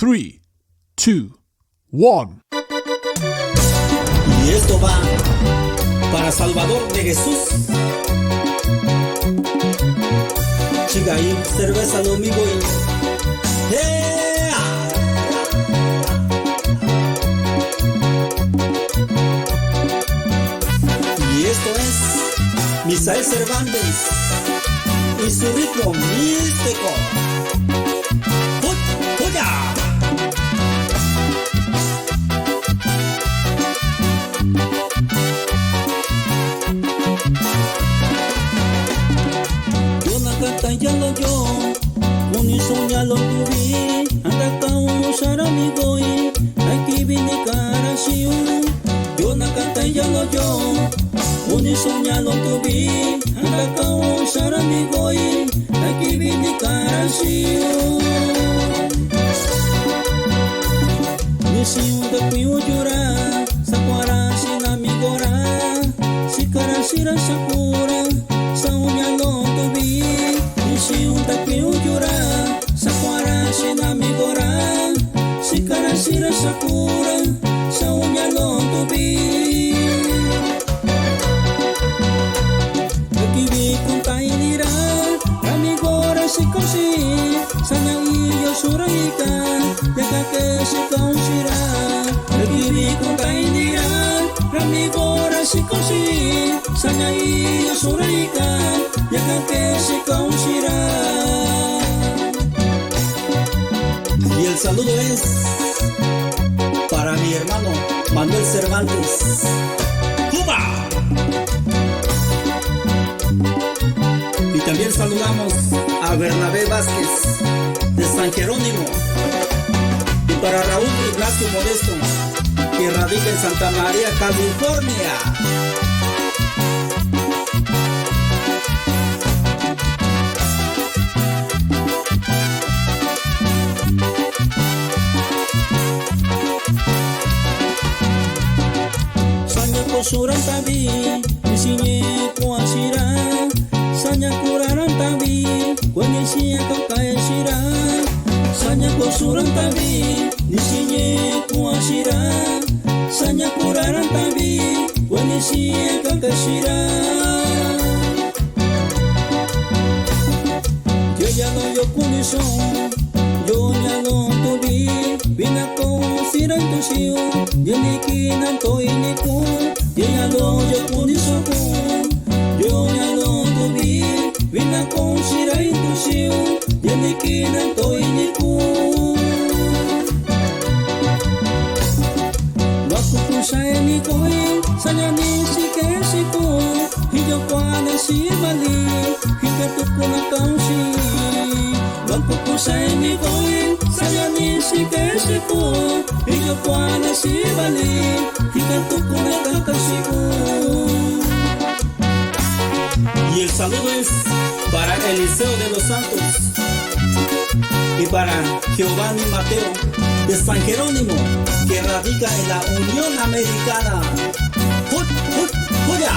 3, 2, 1. Y esto va para Salvador de Jesús. Chica y cerveza domingo y y esto es Misael Cervantes y su ritmo místico. ¡Joya! Tayalo yo, kuni soñalo tuvi, anda kau saramigo y aquí vine carasio. Yo nakatayalo yo, kuni soñalo tuvi, anda kau saramigo y aquí vine carasio. Nisi udah piu jura, sakwara sinamigora, si karasira sakura, saunyalo tuvi. Si un tapiu llora, sakwara sinamigora, si karasira sakura, sa unya lontubi. Nakibi kung tainira, ramigora si kausi, sana iyo surayika, yakake si kausira. Nakibi kung tainira, ramigora si kausi, sana iyo surayika, yakake si kausira. Y el saludo es para mi hermano Manuel Cervantes. ¡Cuba! Y también saludamos a Bernabé Vázquez de San Jerónimo. Y para Raúl Ignacio Modesto, que radica en Santa María, California. Surang tabi, isinya kuasira, sanya kuraran tabi, kuanisia kakaya sira, sanya surang tabi, isinya kuasira, sanya kuraran tabi, kuanisia kakaya sira. Yo ya no yo kuniso, yo ya no tubi, binako sira intusio, yenikinan to iniku. Yo ya kunisoku, yo ya lo tubi, vina con sira intusio, yenikinan to iniku. Wakukusa enikoi, sanyani sikesiku, hiyo kwana si bali, hikatuku na kausi. Wakukusa enikoi, sanyani sikesiku, hiyo kwana si bali, hikatuku na kausi. Y el saludo es para Eliseo de los Santos y para Giovanni Mateo de San Jerónimo, que radica en la Unión Americana. ¡Joya!